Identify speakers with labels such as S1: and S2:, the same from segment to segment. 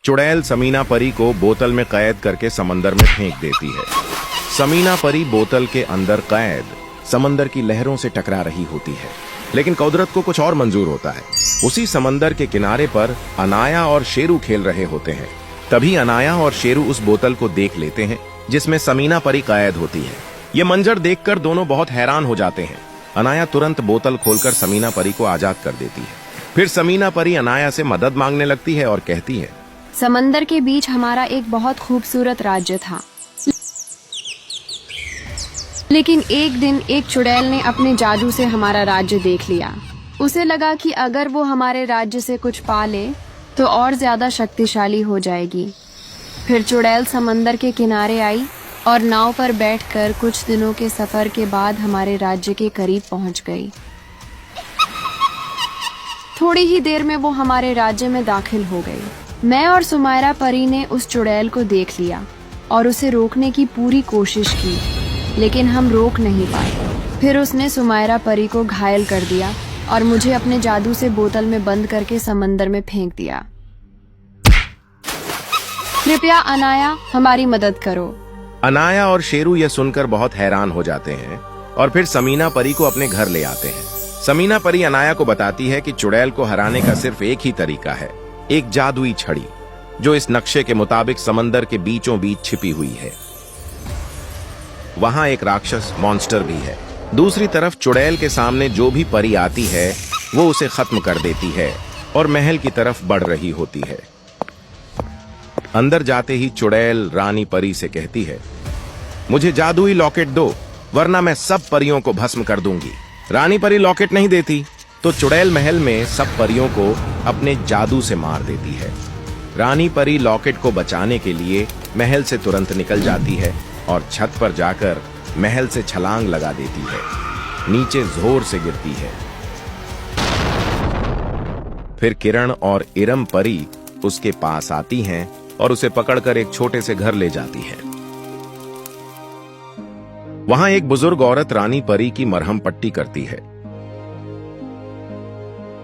S1: चुड़ैल समीना परी को बोतल में कैद करके समंदर में फेंक देती है। समीना परी बोतल के अंदर कैद समंदर की लहरों से टकरा रही होती है, लेकिन कुदरत को कुछ और मंजूर होता है। उसी समंदर के किनारे पर अनाया और शेरू खेल रहे होते हैं। तभी अनाया और शेरू उस बोतल को देख लेते हैं जिसमें समीना परी कैद होती है। ये मंजर देखकर दोनों बहुत हैरान हो जाते हैं। अनाया तुरंत बोतल खोलकर समीना परी को आजाद कर देती है। फिर समीना परी अनाया से मदद मांगने लगती है और कहती है,
S2: समंदर के बीच हमारा एक बहुत खूबसूरत राज्य था, लेकिन एक दिन एक चुड़ैल ने अपने जादू से हमारा राज्य देख लिया। उसे लगा कि अगर वो हमारे राज्य से कुछ पा ले तो और ज्यादा शक्तिशाली हो जाएगी। फिर चुड़ैल समंदर के किनारे आई और नाव पर बैठकर कुछ दिनों के सफर के बाद हमारे राज्य के करीब पहुंच गई। थोड़ी ही देर में वो हमारे राज्य में दाखिल हो गई। मैं और सुमायरा परी ने उस चुड़ैल को देख लिया और उसे रोकने की पूरी कोशिश की, लेकिन हम रोक नहीं पाए। फिर उसने सुमायरा परी को घायल कर दिया और मुझे अपने जादू से बोतल में बंद करके समंदर में फेंक दिया। कृपया अनाया हमारी मदद करो।
S1: अनाया और शेरू यह सुनकर बहुत हैरान हो जाते हैं और फिर समीना परी को अपने घर ले आते हैं। समीना परी अनाया को बताती है कि चुड़ैल को हराने का सिर्फ एक ही तरीका है, एक जादुई छड़ी जो इस नक्शे के मुताबिक समंदर के बीचों बीच छिपी हुई है। वहां एक राक्षस मॉन्स्टर भी है। दूसरी तरफ चुड़ैल के सामने जो भी परी आती है वो उसे खत्म कर देती है और महल की तरफ बढ़ रही होती है। अंदर जाते ही चुड़ैल रानी परी से कहती है, मुझे जादुई लॉकेट दो वरना मैं सब परियों को भस्म कर दूंगी। रानी परी लॉकेट नहीं देती तो चुड़ैल महल में सब परियों को अपने जादू से मार देती है। रानी परी लॉकेट को बचाने के लिए महल से तुरंत निकल जाती है और छत पर जाकर महल से छलांग लगा देती है। नीचे जोर से गिरती है। फिर किरण और इरम परी उसके पास आती हैं और उसे पकड़कर एक छोटे से घर ले जाती है। वहां एक बुजुर्ग औरत रानी परी की मरहम पट्टी करती है।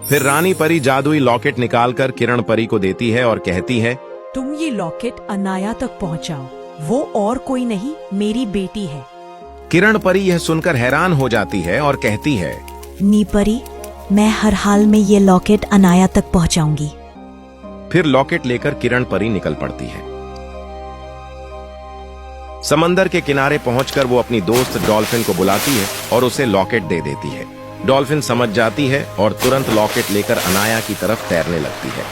S1: फिर रानी परी जादुई लॉकेट निकालकर किरण परी को देती है और कहती है,
S3: तुम ये लॉकेट अनाया तक पहुंचाओ, वो और कोई नहीं मेरी बेटी है।
S1: किरण परी यह सुनकर हैरान हो जाती है और कहती है,
S4: नी परी, मैं हर हाल में ये लॉकेट अनाया तक पहुंचाऊंगी।
S1: फिर लॉकेट लेकर किरण परी निकल पड़ती है। समंदर के किनारे पहुंचकर वो अपनी दोस्त डॉल्फिन को बुलाती है और उसे लॉकेट दे देती है। डॉल्फिन समझ जाती है और तुरंत लॉकेट लेकर अनाया की तरफ तैरने लगती है।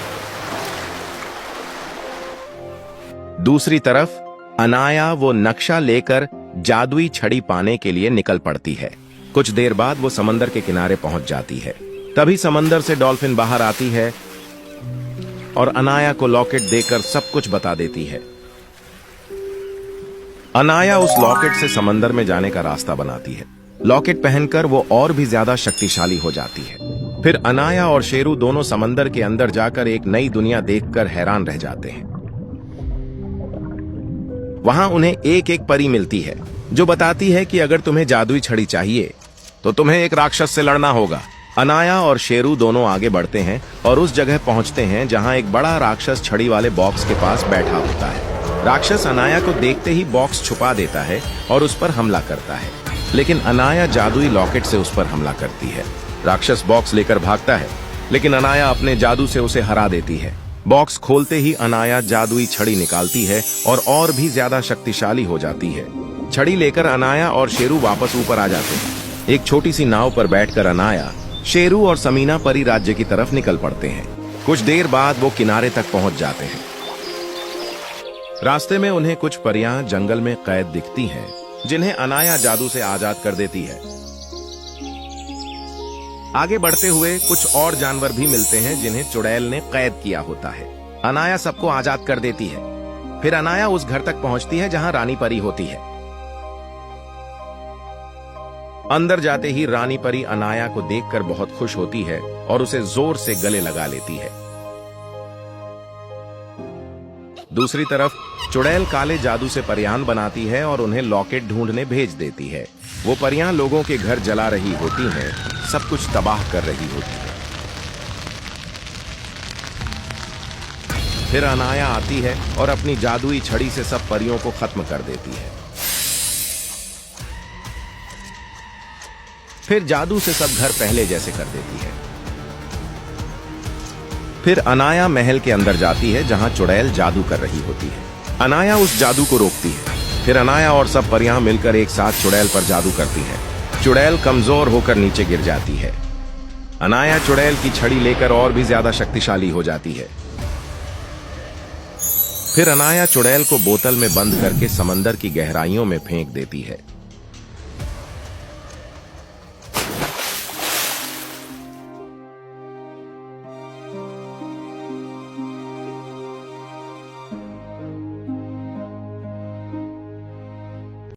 S1: दूसरी तरफ अनाया वो नक्शा लेकर जादुई छड़ी पाने के लिए निकल पड़ती है। कुछ देर बाद वो समंदर के किनारे पहुंच जाती है। तभी समंदर से डॉल्फिन बाहर आती है और अनाया को लॉकेट देकर सब कुछ बता देती है। अनाया उस लॉकेट से समंदर में जाने का रास्ता बनाती है। लॉकेट पहनकर वो और भी ज्यादा शक्तिशाली हो जाती है। फिर अनाया और शेरू दोनों समंदर के अंदर जाकर एक नई दुनिया देखकर हैरान रह जाते हैं। वहां उन्हें एक एक परी मिलती है जो बताती है कि अगर तुम्हें जादुई छड़ी चाहिए तो तुम्हें एक राक्षस से लड़ना होगा। अनाया और शेरू दोनों आगे बढ़ते हैं और उस जगह पहुंचते हैं जहां एक बड़ा राक्षस छड़ी वाले बॉक्स के पास बैठा होता है। राक्षस अनाया को देखते ही बॉक्स छुपा देता है और उस पर हमला करता है, लेकिन अनाया जादुई लॉकेट से उस पर हमला करती है। राक्षस बॉक्स लेकर भागता है, लेकिन अनाया अपने जादू से उसे हरा देती है। बॉक्स खोलते ही अनाया जादुई छड़ी निकालती है और भी ज्यादा शक्तिशाली हो जाती है। छड़ी लेकर अनाया और शेरू वापस ऊपर आ जाते हैं। एक छोटी सी नाव पर बैठकर अनाया, शेरू और समीना परी राज्य की तरफ निकल पड़ते हैं। कुछ देर बाद वो किनारे तक पहुंच जाते हैं। रास्ते में उन्हें कुछ परियां जंगल में कैद दिखती हैं, जिन्हें अनाया जादू से आजाद कर देती है। आगे बढ़ते हुए कुछ और जानवर भी मिलते हैं जिन्हें चुड़ैल ने कैद किया होता है। अनाया सबको आजाद कर देती है। फिर अनाया उस घर तक पहुंचती है जहां रानी परी होती है। अंदर जाते ही रानी परी अनाया को देखकर बहुत खुश होती है और उसे जोर से गले लगा लेती है। दूसरी तरफ चुड़ैल काले जादू से परियां बनाती है और उन्हें लॉकेट ढूंढने भेज देती है। वो परियां लोगों के घर जला रही होती हैं, सब कुछ तबाह कर रही होती है। फिर अनाया आती है और अपनी जादुई छड़ी से सब परियों को खत्म कर देती है। फिर जादू से सब घर पहले जैसे कर देती है। फिर अनाया महल के अंदर जाती है जहां चुड़ैल जादू कर रही होती है। अनाया उस जादू को रोकती है। फिर अनाया और सब परियां मिलकर एक साथ चुड़ैल पर जादू करती है। चुड़ैल कमजोर होकर नीचे गिर जाती है। अनाया चुड़ैल की छड़ी लेकर और भी ज्यादा शक्तिशाली हो जाती है। फिर अनाया चुड़ैल को बोतल में बंद करके समंदर की गहराइयों में फेंक देती है।